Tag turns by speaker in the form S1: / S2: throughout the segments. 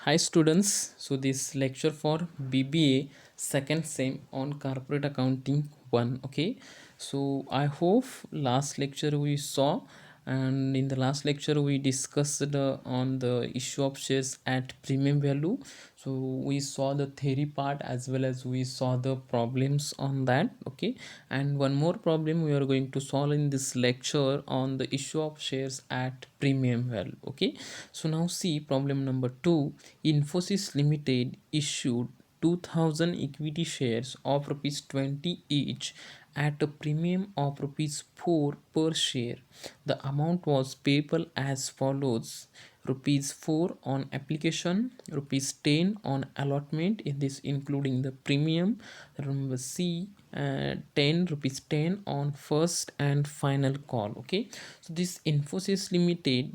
S1: Hi students, so this lecture for BBA second sem on corporate accounting 1. Okay, so I hope last lecture we saw, and in the last lecture we discussed on the issue of shares at premium value. So we saw the theory part as well as we saw the problems on that. Okay, and one more problem we are going to solve in this lecture on the issue of shares at premium value. Okay, so now see problem number 2. Infosys Limited issued 2000 equity shares of rupees 20 each at a premium of rupees 4 per share. The amount was payable as follows: rupees 4 on application, rupees 10 on allotment, in this including the premium. Remember C, 10 rupees 10 on first and final call. Okay, so this Infosys Limited,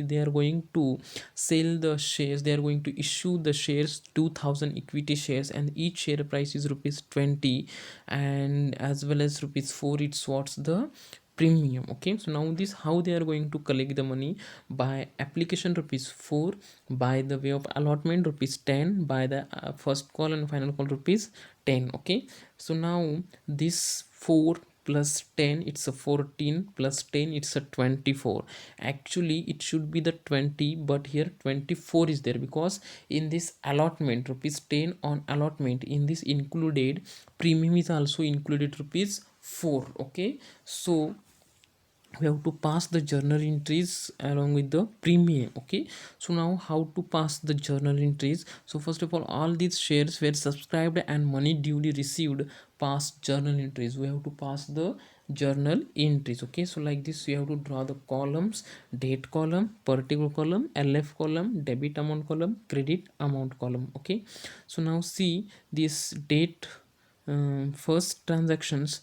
S1: they are going to sell the shares, they are going to issue the shares, 2000 equity shares, and each share price is rupees 20, and as well as rupees 4, it's what's the premium. Okay, so now this how they are going to collect the money: by application rupees 4, by the way of allotment rupees 10, by the first call and final call rupees 10. Okay, so now this 4 plus 10, it's a 14, plus 10, it's a 24. Actually it should be the 20, but here 24 is there because in this allotment rupees 10 on allotment, in this included premium is also included rupees 4. Okay, so we have to pass the journal entries along with the premium. Okay, so now how to pass the journal entries? So first of all these shares were subscribed and money duly received. Pass journal entries, we have to pass the journal entries. Okay, so like this you have to draw the columns: date column, particular column, LF column, debit amount column, credit amount column. Okay, so now see this date, first transactions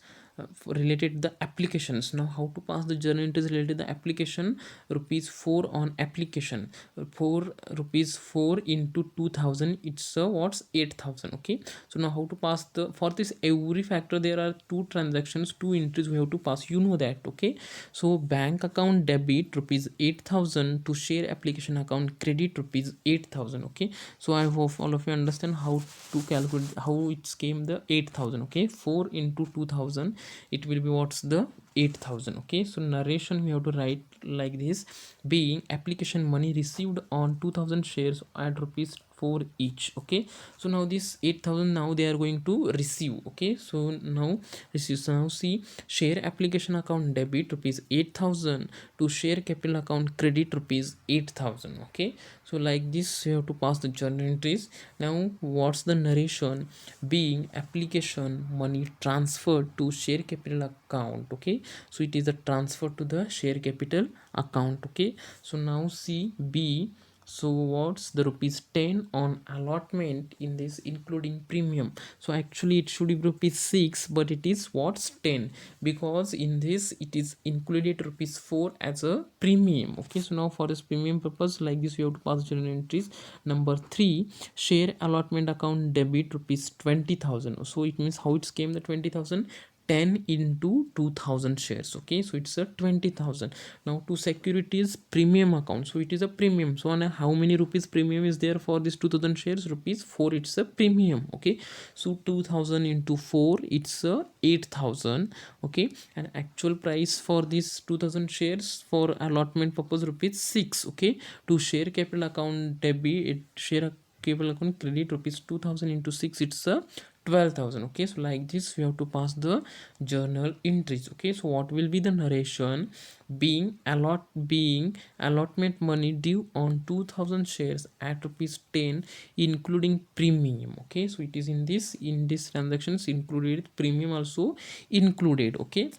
S1: related to the applications. Now how to pass the journal entries related to the application: rupees 4 on application, 4 rupees 4 into 2000, it's what's 8000. Okay, so now how to pass the, for this every factor there are two transactions, two entries we have to pass, you know that. Okay, so bank account debit rupees 8000 to share application account credit rupees 8000. Okay, so I hope all of you understand how to calculate, how it came the 8000. Okay, 4 into 2000, it will be what's the 8000. Okay, so narration we have to write like this: being application money received on 2000 shares at rupees 4 each. Okay, so now this 8000 now they are going to receive. Okay, so now receive. So now see, share application account debit rupees 8000 to share capital account credit rupees 8000. Okay, so like this you have to pass the journal entries. Now what's the narration? Being application money transferred to share capital account. Okay, so it is a transfer to the share capital account. Okay, so now see B, so what's the rupees 10 on allotment, in this including premium. So actually it should be rupees 6, but it is what's 10 because in this it is included rupees 4 as a premium. Okay, so now for this premium purpose, like this you have to pass journal entries. Number 3, share allotment account debit rupees 20,000. So it means how it came the 20,000: 10 into 2000 shares. Okay, so it's a 20,000. Now to securities premium account, so it is a premium. So on how many rupees premium is there for this 2000 shares? Rupees 4, it's a premium. Okay, so 2000 into 4, it's a 8000. Okay, and actual price for this 2000 shares for allotment purpose rupees 6. Okay, to share capital account debit, share capital account credit rupees 2000 into 6, it's a 12,000. Okay, so like this we have to pass the journal entries. Okay, so what will be the narration? Being allotment money due on 2000 shares at rupees 10 including premium. Okay, so it is in this transactions included, premium also included. Okay,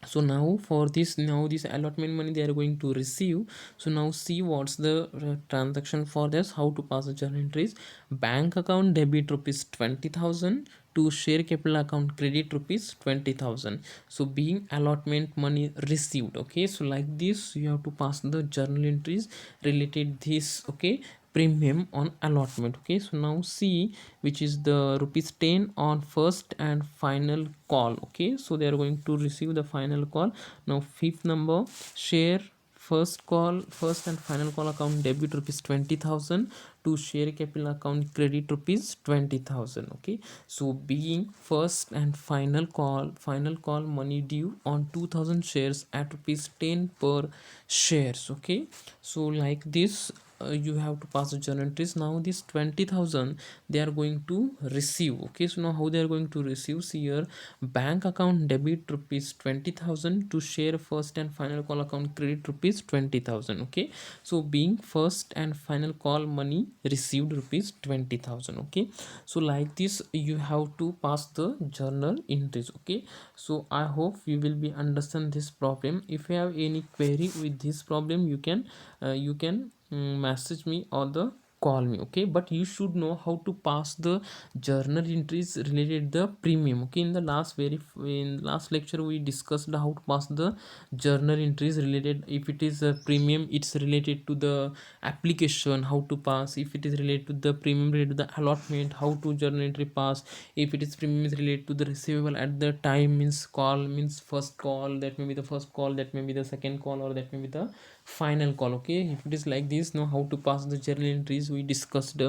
S1: so now for this, now this allotment money they are going to receive. So now see what's the transaction for this, how to pass the journal entries. Bank account debit rupees 20,000 to share capital account credit rupees 20,000. So being allotment money received. Okay, so like this you have to pass the journal entries related this. Okay, premium on allotment. Okay, so now see, which is the rupees 10 on first and final call. Okay, so they are going to receive the final call. Now fifth number, share first and final call account debit rupees 20,000, to share capital account credit rupees 20,000. Okay, so being first and final call money due on 2,000 shares at rupees 10 per shares. Okay, so like this, you have to pass the journal entries. Now this 20,000 they are going to receive. Okay, so now how they are going to receive? See here, bank account debit rupees 20,000, to share first and final call account credit rupees 20,000. Okay, so being first and final call money received rupees 20,000. Okay, so like this you have to pass the journal entries. Okay, so I hope you will be understand this problem. If you have any query with this problem, you can message me or the call me. Okay, but you should know how to pass the journal entries related the premium. Okay, in last lecture we discussed how to pass the journal entries related. If it is a premium, it's related to the application, how to pass. If it is related to the premium related to the allotment, how to journal entry pass. If it is premium is related to the receivable at the time, means call, means first call, that may be the first call, that may be the second call, or that may be the final call. Okay, if it is like this, know how to pass the journal entries we discussed.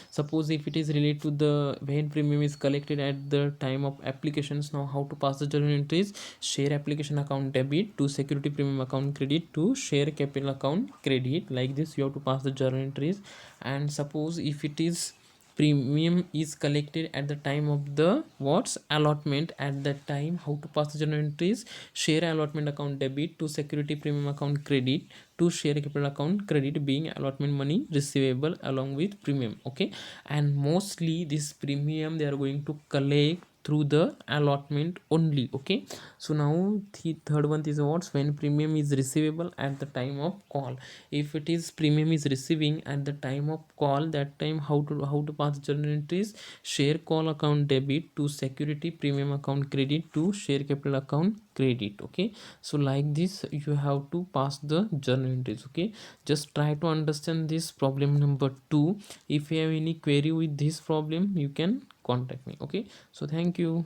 S1: Suppose if it is related to the when premium is collected at the time of applications, now how to pass the journal entries: share application account debit to security premium account credit to share capital account credit. Like this you have to pass the journal entries. And suppose if it is premium is collected at the time of the what's allotment, at that time how to pass the journal entries: share allotment account debit to security premium account credit to share capital account credit, being allotment money receivable along with premium. Okay, and mostly this premium they are going to collect through the allotment only. Okay, so now the third one is what's when premium is receivable at the time of call. If it is premium is receiving at the time of call, that time how to pass journal entries: share call account debit to security premium account credit to share capital account credit. Okay, so like this you have to pass the journal entries. Okay, just try to understand this problem number 2. If you have any query with this problem, you can contact me. Okay, so thank you.